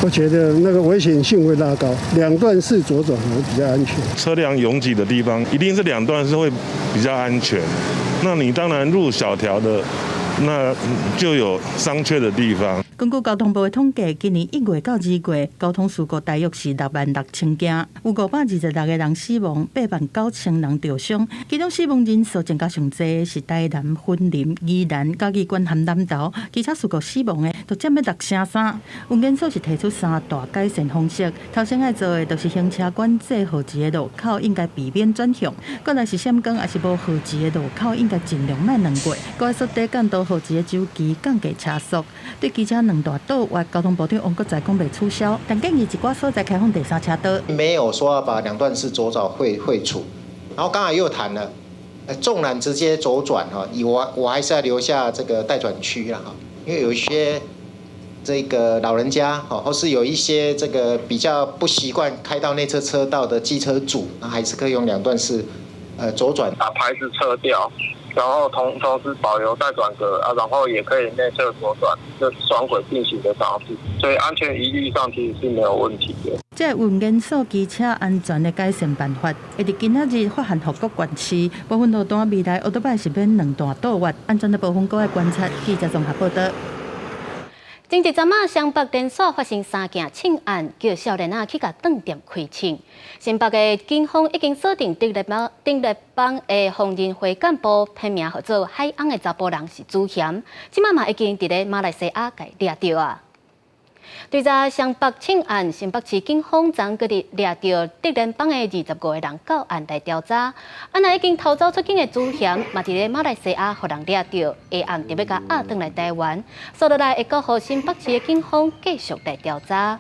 [SPEAKER 18] 我觉得那个危险性会拉高，2段式左转会比较安全。
[SPEAKER 19] 车辆拥挤的地方，一定是2段是会比较安全。那你当然入小条的，那就有商榷的地方。
[SPEAKER 13] 根据交通部的统计，今年1月到2月，交通事故大约是66000件，有526个人死亡，89000人受伤。其中死亡人数增加上侪是台南、云林、宜兰、嘉义县和南投，其他事故死亡的都占了6%。文件所是提出3大改善方式，头先要做的就是行车管制号志的路口应该避免转向，再来是闪光还是无号志的路口应该尽量莫乱过，再缩短间道号志的周期，降低车速。对机车2段倒弯，交通部长王国材讲袂取消，但建议一寡所在开放第3车道。
[SPEAKER 16] 没有说要把2段式左转废除，然后刚才又谈了，纵然直接左转我还是要留下这个待转区啦因为有一些这个老人家或是有一些这个比较不习惯开到内侧车道的机车主，那还是可以用2段式左转，
[SPEAKER 20] 把牌子撤掉。然后同时保留待转格然后也可以内侧左转，这双轨并行的方式，所以安全疑虑上其实是没有问题的。
[SPEAKER 13] 这运元素机车安全的改善办法，会伫今仔日发函予各县市，部分路段未来奥多麦是免2段倒弯，安全的部分搁要观察。记者综合报道。前一阵湘北连锁发生3件抢案，叫少年仔去甲饭店开抢。新北的警方已经锁定顶日帮的防人会干部，批名号做海昂的查甫人是主嫌，即嘛已经伫咧马来西亚给抓到啊。
[SPEAKER 1] 对在湘北庆案，新北市警方昨日抓到敌人帮的25个人到案来调查。案内已经逃走出境的主嫌，嘛伫咧马来西亚互人抓到，下暗特别甲押转来台湾。所落来会告互新北市的警方继续来调查。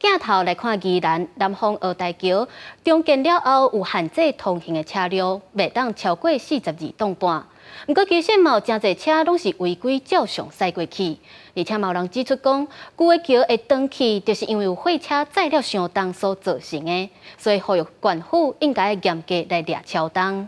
[SPEAKER 1] 镜头来看宜兰南方澳大桥中建了后，有限制通行的车辆袂当超过42吨半。不过其实嘛有真侪车拢是违规照常驶过去，而且嘛有人指出讲，旧的桥会断去，就是因为有货车载了伤重所造成的，所以呼吁县府应该严格来抓超重。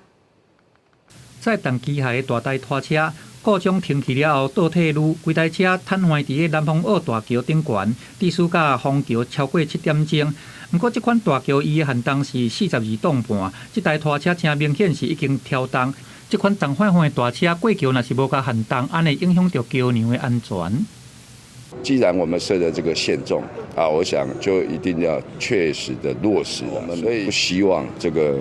[SPEAKER 3] 载重机械的大台拖车故障停去了后，倒退路，规台车瘫痪伫个南方澳大桥顶悬，地势甲虹桥超过7点钟。不过，这款大桥伊的限重是42吨半，这台拖车真明显是已经超重。这款重坏坏的大车过桥，若是无加限重，安尼影响到桥梁的安全。
[SPEAKER 21] 既然我们设的这个限重啊，我想就一定要确实的落实了，所以不希望这个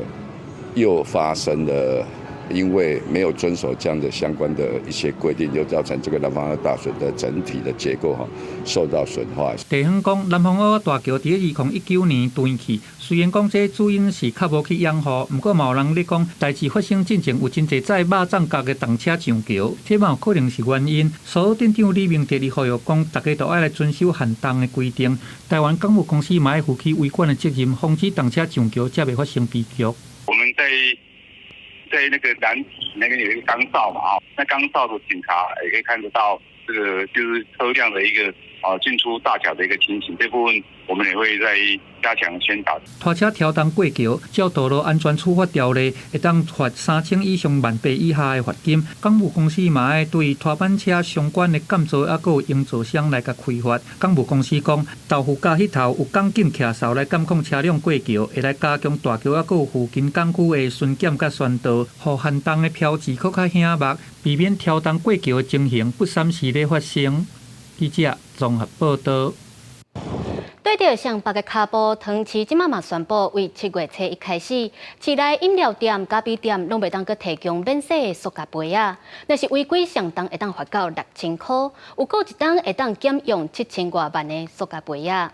[SPEAKER 21] 又发生了。因为没有遵守这样的相关的一些规定，就造成这个南方澳大水的整体的结构受到损坏。
[SPEAKER 3] 地方讲，南方澳大桥伫2019年断去，虽然讲这主因是较无去养护，不过嘛有人咧讲，代志发生之前有真侪载肉粽角的动车上桥，这嘛有可能是原因。所店长李明特地呼吁讲，大家都爱来遵守限重的规定。台湾港务公司嘛要负起维管的责任，防止动车上桥，才袂发生悲剧。
[SPEAKER 22] 我们在那个南体那边有一个钢哨嘛那钢哨的警察也可以看得到这个就是车辆的一个进出大桥的一个情形，这部分我们也会再加强宣导。
[SPEAKER 3] 拖车超重过桥，照道路安全处罚条例，会当罚3000以上万币以下的罚金。港务公司嘛要对拖板车相关的监造还有营造商来甲开罚。港务公司讲，豆腐架迄头有港警骑哨来监控车辆过桥，会来加强大桥还有附近港区的巡检甲宣导，互限重的标志搁较醒目，避免超重过桥的情形不三时咧发生。记者综合报道。
[SPEAKER 1] 对着上北的卡布糖市，即马嘛宣布，为7月初1开始，市内饮料店、咖啡店拢袂当佮提供免洗的塑胶杯啊。若是违规上当，会当罚到6000块，有够一当会当减用7000多万的塑胶杯啊。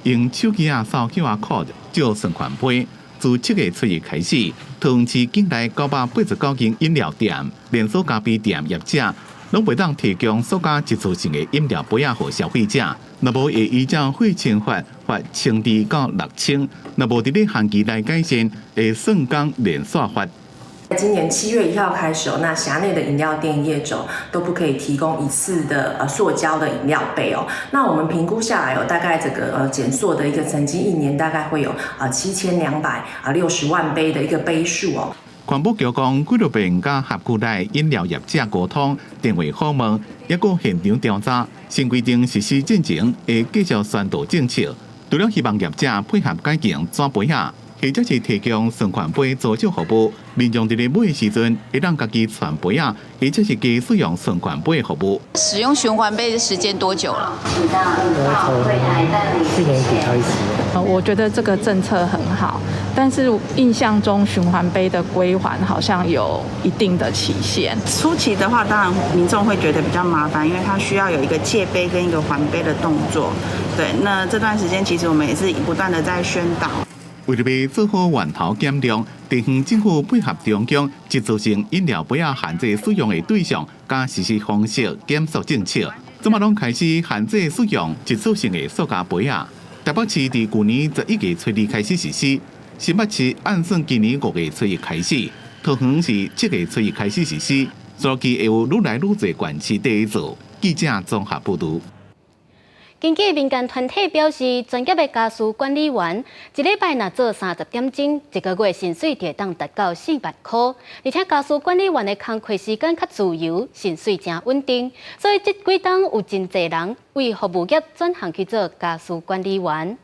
[SPEAKER 5] 用手机扫 QR code 照存款杯，自7月初1开始，糖市境内989间饮料店、连锁咖啡店业者。拢袂当提供塑胶一次性的饮料杯啊，给消费者。若无会依照罚钱罚1000到6000，若无伫咧限期内改善，会算工连续罚。
[SPEAKER 23] 今年7月1号开始那辖内的饮料店业者都不可以提供一次的塑胶的饮料杯哦。那我们评估下来大概这个减塑的一个曾经1年大概会有7260万杯的一个杯数哦。
[SPEAKER 5] 环保局讲，纪录片甲辖区内饮料业者沟通、电话访问，抑个现场调查，新规定实施进程会继续宣导政策。除了希望业者配合改进纸杯啊，或者是提供存款杯租借服务，民众伫咧买的时阵会让家己存杯啊，或者是加使用存款杯的服务。
[SPEAKER 24] 使用循环杯的时间多久了？
[SPEAKER 25] 去年底开始。我觉得这个政策很好，但是印象中循环杯的归还好像有一定的期限。
[SPEAKER 26] 初期的话，当然民众会觉得比较麻烦，因为它需要有一个借杯跟一个还杯的动作。对，那这段时间其实我们也是不断的在宣导。
[SPEAKER 5] 为了要做好源头减量，地方政府配合中央一次性饮料杯啊限制使用的对象，加实施方式减塑政策，怎么拢开始限制使用一次性的塑胶杯啊？台北市伫去年11月初2开始实施，新北市按算今年5月初1开始，桃园是7月初1开始实施，所期会有愈来愈侪县市第一做。记者综合报道。
[SPEAKER 1] 经济民间团体表示，专业的家事管理员一礼拜若做30点钟，一个月薪水会当达到4万块，而且家事管理员的工作时间较自由，薪水真稳定，所以这几档有真侪人为服务业转行去做家事管理员。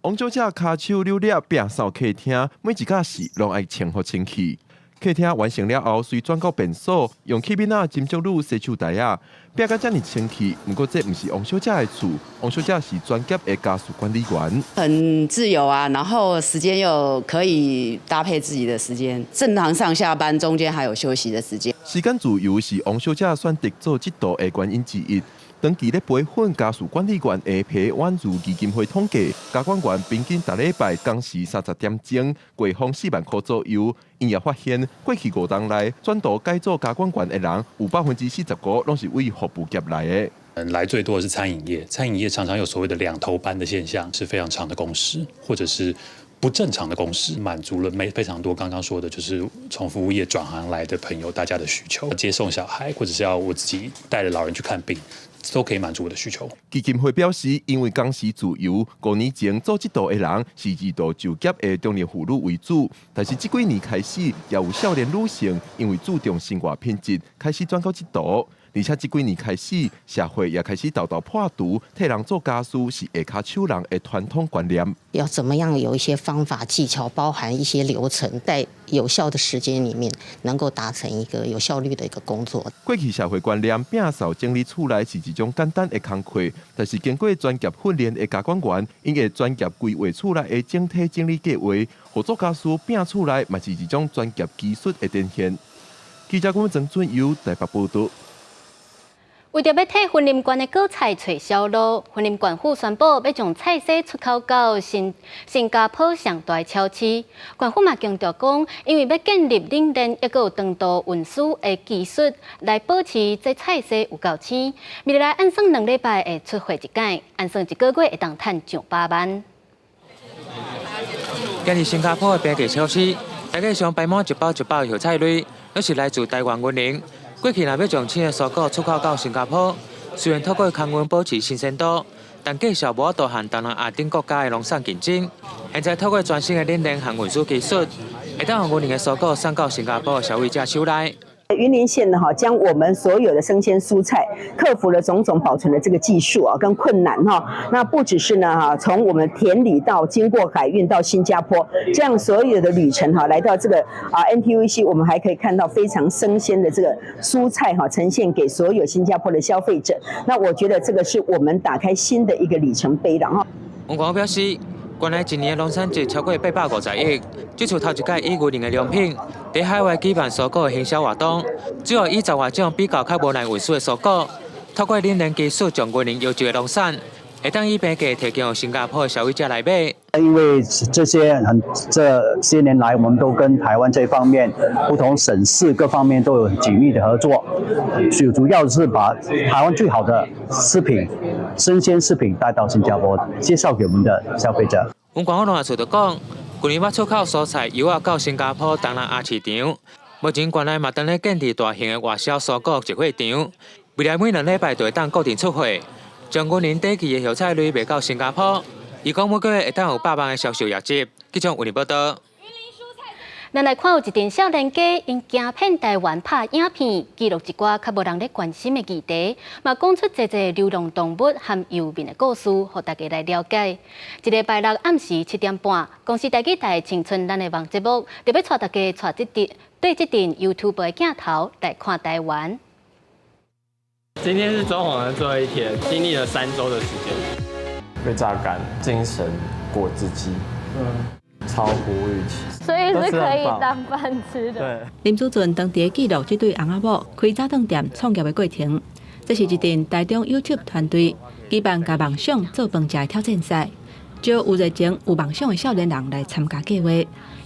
[SPEAKER 27] 王小姐骹手溜达摒扫客厅，每一件事拢爱清好清气。客厅完成了后，随转到便所，用器皿金属乳洗手台啊，变甲遮尔清气。不过这不是王小姐的厝，王小姐是专业的家事管理员，
[SPEAKER 28] 很自由啊，然后时间又可以搭配自己的时间，正常上下班中间还有休息的时间。
[SPEAKER 27] 时间自由是王小姐选择做这道的原因之一。长期咧培训家事管理员的皮婉如基金会统计，家管员平均每礼拜工时30点钟，月俸4万块左右。因也发现，过去5年来转到改做家管员的人，有45%拢是为服务业来的。
[SPEAKER 2] 来最多的是餐饮业，餐饮业常常有所谓的2头班的现象，是非常长的工时，或者是不正常的工时，满足了非常多刚刚说的，就是从服务业转行来的朋友大家的需求，接送小孩，或者是要我自己带着老人去看病，都可以满足我的需求。
[SPEAKER 27] 基金会表示，因为工时自由，5年前做这道的人是2度就业的中年妇女为主，但是这几年开始，也有少年女性因为注重生活品质，开始转到这道。而且这几年开始，社会也开始豆豆破除替人做家事是下骹手人的传统观念。
[SPEAKER 6] 要怎么样有一些方法技巧，包含一些流程，在有效的时间里面，能够达成一个有效率的一个工作。
[SPEAKER 27] 过去社会观念，摒扫整理厝内是一种简单的工课，但是经过专业训练的家管员，因会专业规划厝内的整体整理计划，合作家事摒厝内，嘛是一种专业技术的展现。记者郭曾准由台北报道。
[SPEAKER 1] 为着要替云林县的果菜找销路，云林县府宣布要将菜色出口到新加坡上大的超市。县府嘛强调讲，因为要建立冷链也有长途运输的技术，来保持这菜色有够鲜。未来按算2礼拜会出货一间，按算1个月会当赚上8万。
[SPEAKER 8] 今日新加坡的平价超市，大家上摆满一包一包药菜类，都是来自台湾云林。过去若要将青的蔬果出口到新加坡，虽然透过空运保持新鲜度，但计小无法度和东南亚等国家的农产竞争。现在透过全新的冷链和运输技术，会当让云林的蔬果送到新加坡的消费者手内。
[SPEAKER 9] 云林县呢，将我们所有的生鲜蔬菜克服了种种保存的这个技术啊跟困难哈。那不只是呢从我们田里到经过海运到新加坡，这样所有的旅程哈，来到这个NTUC， 我们还可以看到非常生鲜的这个蔬菜哈，呈现给所有新加坡的消费者。那我觉得这个是我们打开新的一个里程碑了哈。
[SPEAKER 8] 王光表示。原来一年的农产值超过850亿，这次头一届以云林的良品，在海外举办蔬果的行销活动，主要以10外种比较较无难运输的蔬果，透过冷链技术将云林优质的农产，会当以平价提供新加坡的消费者来买。
[SPEAKER 10] 因为这些年来，我们都跟台湾这方面不同省市各方面都有紧密的合作，主要是把台湾最好的食品、生鲜食品带到新加坡，介绍给我们的消费者。
[SPEAKER 8] 阮县府农业处就讲，今年要出口蔬菜油啊到新加坡、东南亚市场，目前县内嘛正咧建立大型的外销蔬果集货场，未来每2礼拜就会当固定出货，将云林短期的药菜类卖到新加坡。伊讲每个月会当有8万的销售业绩。记者为你报道。
[SPEAKER 1] 咱来看有一阵少年家因行骗台湾拍影片，记录一寡较无人咧关心的议题，嘛讲出侪流浪动物和游民的故事，互大家来了解。一个拜六暗时7点半，公司台记台青春咱的网节目，就要带大家对这阵 YouTube 的镜头来看台湾。
[SPEAKER 11] 今天是装潢的最后一天，经历了3周的时间。被榨干，精神果汁机，超乎预期，
[SPEAKER 1] 所以是可以当饭吃的。
[SPEAKER 11] 对，
[SPEAKER 13] 林祖俊当地记录这对翁仔某开早餐店创业的过程。这是一阵台中 YouTube 团队举办甲梦想做饭食的挑战赛，招有热情、有梦想的少年人来参加计划，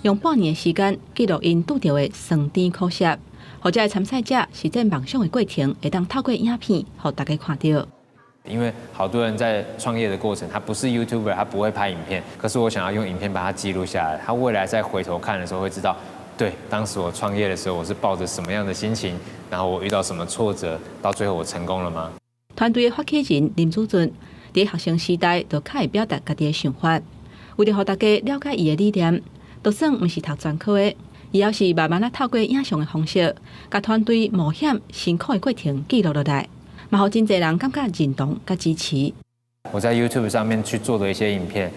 [SPEAKER 13] 用半年的时间记录因拄到的酸甜苦涩，或者参赛者实践梦想的过程，会当透过影片让大家看到。
[SPEAKER 12] 因为好多人在创业的过程，他不是 YouTuber， 他不会拍影片，可是我想要用影片把它记录下来，他未来再回头看的时候会知道，对，当时我创业的时候我是抱着什么样的心情，然后我遇到什么挫折，到最后我成功了吗？
[SPEAKER 13] 团队的发起人林祖俊，在学生时代就较会表达家己的想法，为了让大家了解伊的理念，就算不是读专科的，伊也是慢慢透过影像的方式，甲团队冒险辛苦的过程记录落来。嘛，好真侪人感觉认同甲支持。
[SPEAKER 12] 我在 YouTube 上面去做的一些影片，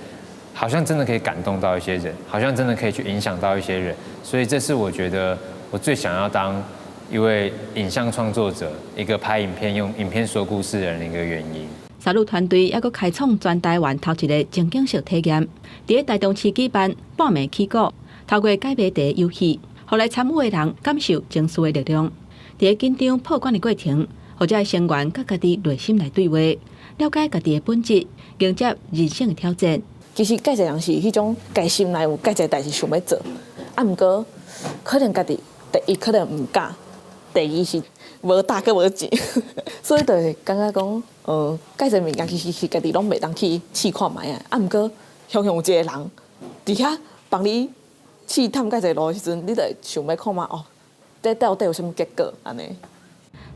[SPEAKER 12] 好像真的可以感动到一些人，好像真的可以去影响到一些人，所以这是我觉得我最想要当一位影像创作者，一个拍影片、用影片说故事的人的一个原因。
[SPEAKER 13] 沙鹿团队还佫开创全台湾头一个情景式体验，伫台中市举办半暝起鼓，透过解谜题游戏，互来参与的人感受情绪的力量。
[SPEAKER 4] 在紧张破关的过程，或者成员甲家己内心来对话，了解家己的本质，迎接人生的挑战。
[SPEAKER 7] 其实介侪人是迄种家心内有介侪代志想要做，毋过可能家己第一可能毋敢，第二是无大个无钱，所以就会感觉讲，介侪物件其实是家己拢袂当去试看卖啊。毋过向有一个人伫遐帮你试探介侪路时阵，你就会想要看嘛哦，这到底有啥物结果安尼？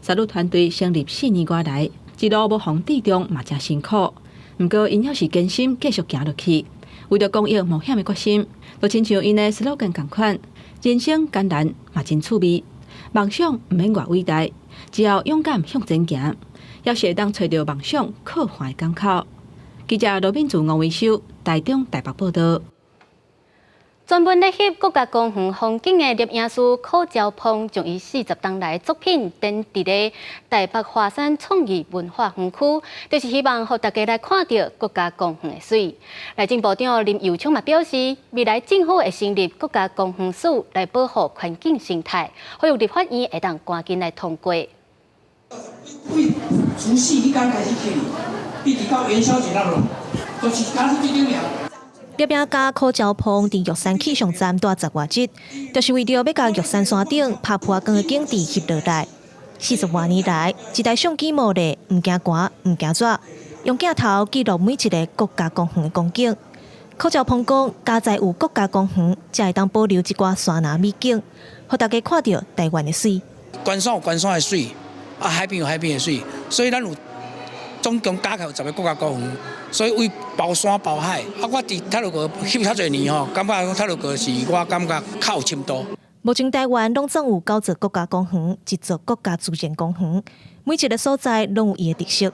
[SPEAKER 4] 杀戮团队成立4年多来，一路无妨抵中嘛真辛苦。毋过因还是坚心继续行落去，为着公益冒险的决心，就亲像因的 slogan 同款：人生艰难嘛真趣味，梦想毋免偌伟大，只要勇敢向前行，也是会当找到梦想靠岸的港口。记者罗敏柱、王维修，台中台北报道。
[SPEAKER 1] 专门咧翕国家公园风景的摄影师柯兆鹏，将伊40档来作品展伫咧台北华山创意文化园区，就是希望让大家来看到国家公园的水。内政部长林佑昌嘛表示，未来政府会成立国家公园署来保护环境生态，呼吁立法院会当赶紧来通过。
[SPEAKER 14] 为除夕迄天开始去，一直到元宵节那落，就是刚是最重要。
[SPEAKER 15] 摄影家柯兆鹏伫玉山气象站待10外日，就是为着要甲玉山山顶拍破光的景致翕落来。40多年来，一台相机模拟，唔惊寒，唔惊热，用镜头记录每一个国家公园的光景。柯兆鹏讲，加在有国家公园，才会当保留一寡山林美景，让大家看到台湾的水。
[SPEAKER 14] 关山有关山的水，海边有海边的水，所以咱有总共加起来有10个国家公园。所以为包山包海，我伫泰鲁阁翕较侪年吼，感觉泰鲁阁是我感觉较有深度。
[SPEAKER 15] 目前台湾拢总有9座国家公园，1座国家自然公园，每一个所在拢有伊的特色。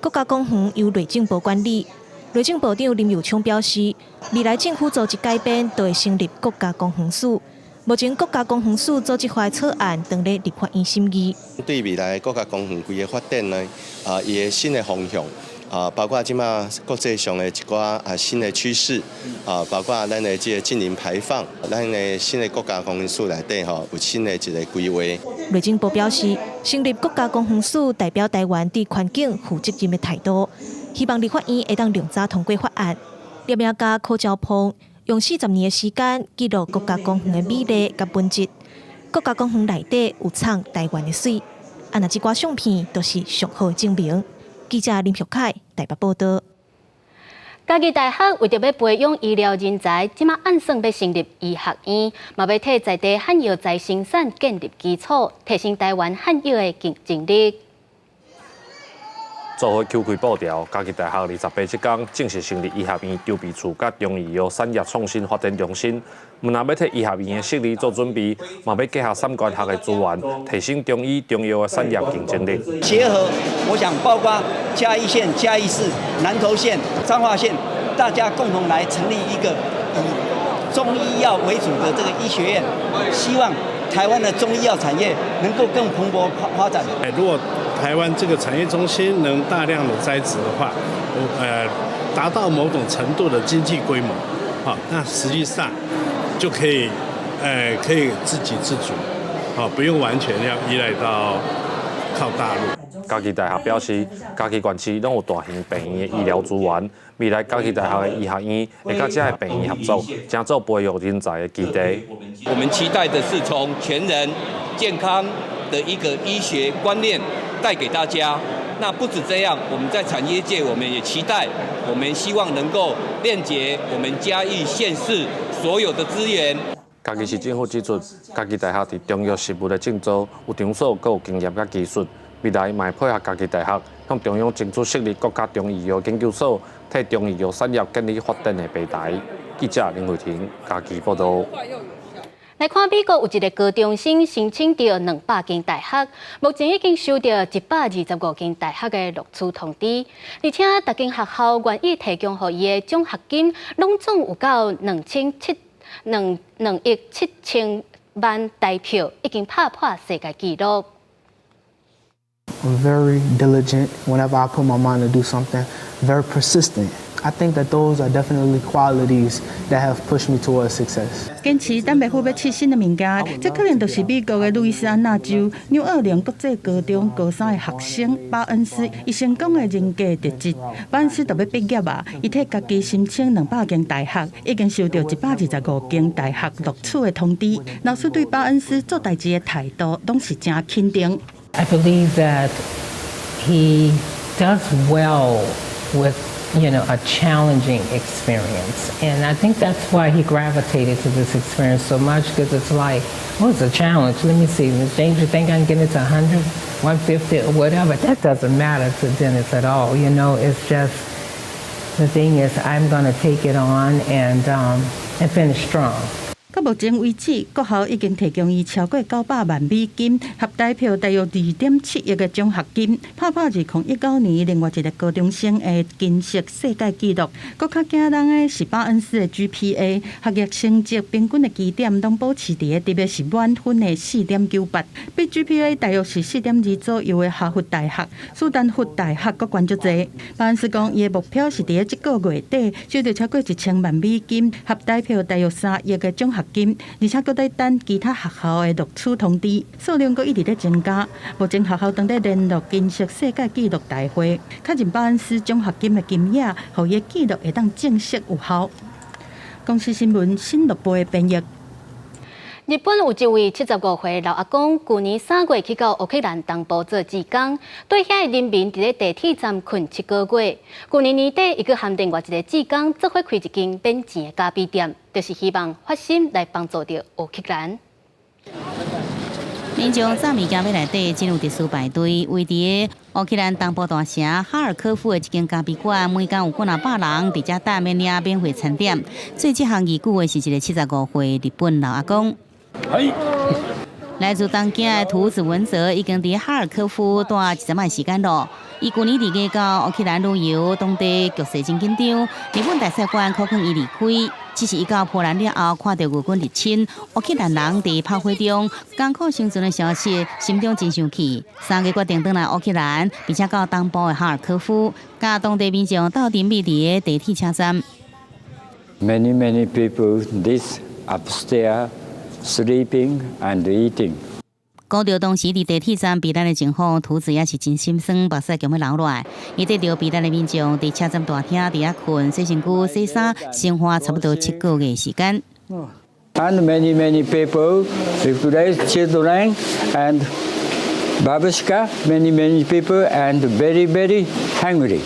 [SPEAKER 15] 国家公园由内政部管理，内政部长林佑昌表示，未来政府组织改变，就会成立国家公园署。目前国家公园署组织法草案等咧立法院审议。
[SPEAKER 16] 对未来国家公园规个发展呢，伊个新的方向。包括即马国际上的一寡新的趋势，包括咱的这个净零排放，咱的新的国家公园署内底有新的一个规划。
[SPEAKER 15] 内政部表示，成立国家公园署代表台湾对环境负责任的态度，希望立法院会当量早通过法案。摄影家柯兆鹏用40年的时间记录国家公园的美丽甲本质。国家公园内底有藏台湾的水，那这寡相片都是上好的证明。记者林玉凯台北报道。
[SPEAKER 1] 嘉义大学为着要培养医疗人才，即马按算要成立医学院，嘛要替在地汉药材生产建立基础，提升台湾汉药的竞争力。
[SPEAKER 17] 做好秋季布条，嘉义大学28即天正式成立医学院筹备处甲中医药产业创新发展中心。毋但要替医学院的设立做准备，嘛要结合3管学的资源，提升中医中药的产业竞争力。
[SPEAKER 18] 结合，我想包括嘉义县、嘉义市、南投县、彰化县，大家共同来成立一个以中医药为主的这个医学院，希望台湾的中医药产业能够更蓬勃发展。
[SPEAKER 19] 如果台湾这个产业中心能大量的栽植的话，达到某种程度的经济规模，好，那实际上就可以自给自足，好，不用完全要依赖到靠大陆。
[SPEAKER 17] 嘉义大学表示，嘉义县市拢有大型病院的医疗资源，未来嘉义大学的医学院会甲这些病院合作，将做培育人才的基地。
[SPEAKER 29] 我们期待的是从全人健康的一个医学观念带给大家。那不止这样，我们在产业界，我们也期待，我们希望能够链接我们嘉义县市所有的资源。
[SPEAKER 17] 嘉义市政府指出，嘉义大学伫中药食物的证照有场所，佮有经验甲技术。未来嘛配合嘉义大学，向中央争取设立国家中医药研究所，替中医药产业建立发展的平台。记者林慧婷，嘉义报道。
[SPEAKER 1] 来看美国有一个高中生申请到200间大学，目前已经收到125间大学的录取通知，而且各间学校愿意提供予伊的奖学金，拢总有到2亿7千万台票，已经打破世界纪录。
[SPEAKER 30] I'm very diligent whenever I put my mind to do something, very persistent.
[SPEAKER 3] I think that those are definitely qualities that have pushed me towards success.
[SPEAKER 13] 坚持等袂赴要试新的物件，这可能就是美国的路易斯安那州纽奥良国际高中高三的学生巴恩斯，伊成功的人格特质。巴恩斯就要毕业啊，伊替家己申请200间大学，已经收到125间大学录取的通知。老师对巴恩斯做代志的态度，拢是真肯定。
[SPEAKER 5] I believe that he does well with a challenging experience. And I think that's why he gravitated to this experience so much, because it's like, well, it's a challenge. Let me see, Ms. James, you think I can get it to 100, 150, or whatever? That doesn't matter to Dennis at all. It's just, the thing is, I'm going to take it on and finish strong.
[SPEAKER 13] 到目前为止，国校已经提供伊超过900万美金，合台票大约2.7亿的奖学金，打破2019年另外一个高中生的金色世界纪录。更较惊人的是巴恩斯的 GPA， 学业成绩平均的基点拢保持伫特别是满分的4.98，比 GPA 大约是4.2左右的哈佛大学、斯坦福大学阁悬足济。巴恩斯讲，伊的目标是伫这个月底收到超过1000万美金，合台票大约3亿的奖学金，而且搁在等其他学校的录取通知，数量搁一直在增加。目前学校正在联络金色世界纪录大会，确认巴恩斯奖学金的金额，互伊的纪录会当正式有效。公司新闻新乐报的编译。
[SPEAKER 1] 日本有一位75岁老阿公，去年3月去到乌克兰东部做志工，对遐的人民伫咧地铁站困7个月。去年年底，伊去限定外一个志工，做伙开一间免钱的咖啡店，就是希望发心来帮助到乌克兰。
[SPEAKER 20] 民众早物件要内底进入特殊排队，围伫乌克兰东部大城哈尔科夫的一间咖啡馆，每天有几若百人伫遮等免领免费餐点。做这项义举的是一个75岁日本老阿公。来自东京的涂子文泽已经伫哈尔科夫待10晚时间了。伊去年伫个到乌克兰旅游，当地局势真紧张，日本大使馆可劝伊离开。只是伊到波兰了后，看到俄军入侵，乌克兰人伫炮火中艰苦生存的消息，心中真生气。3月决定返来乌克兰，并且到东部的哈尔科夫，甲当地民众斗阵密伫的地铁车站。
[SPEAKER 21] Many people this upstairs sleeping and eating.
[SPEAKER 20] 讲到当时伫地铁站避难的情况，图子也是真心酸，目屎强要流落来。伊得到避难的民众伫车站大厅伫遐困、洗身躯、洗衫，生活差不多7个月时间。
[SPEAKER 21] And many people, replace children and babushka, many people and very hungry.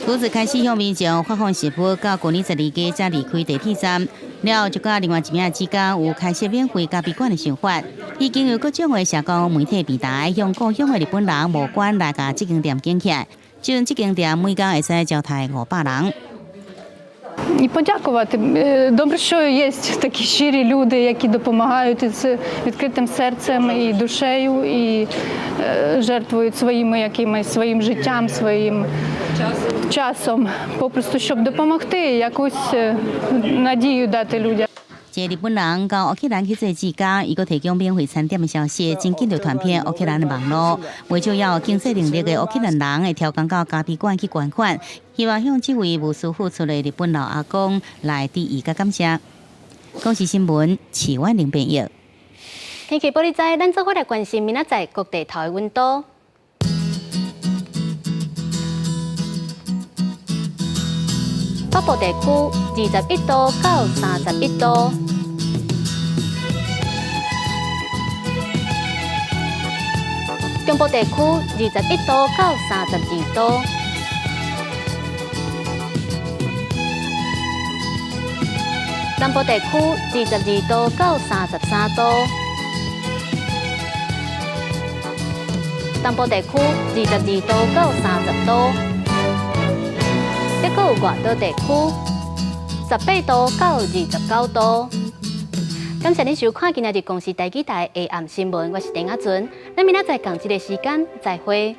[SPEAKER 20] 图子开始向民众发放食谱，到去年12月才离开地铁站。了后就甲另外一名职工有开设免费咖啡馆的想法，已经有各种的社交媒体平台向故乡的日本人募款来甲这间店建起来。即这间店每天会使招待500人。
[SPEAKER 22] І подякувати. Добре, що є такі щирі люди, які допомагають з відкритим серцем і душею, і жертвують своїм життям, своїм часом, попросту, щоб допомогти, якусь надію дати людям.
[SPEAKER 20] 一个日本人到乌克兰去做志工，伊阁提供免费餐点的消息，真紧就传遍乌克兰的网络。为少要有经济能力的乌克兰人会挑工到咖啡馆去捐款，希望向这位无私付出的日本老阿公来致意甲感谢。公视新闻齐婉玲编译。
[SPEAKER 1] 天气玻璃仔，咱做伙来关心明仔载各地头的温度。北部地区21度到31度，中部地区21度到32度，南部地区22度到33度，东部地区22度到30度。还阁有外岛地区18度到29度。感谢您收看今日的公视台记台的暗新闻，我是丁雅纯。咱明仔载同一个时间再会。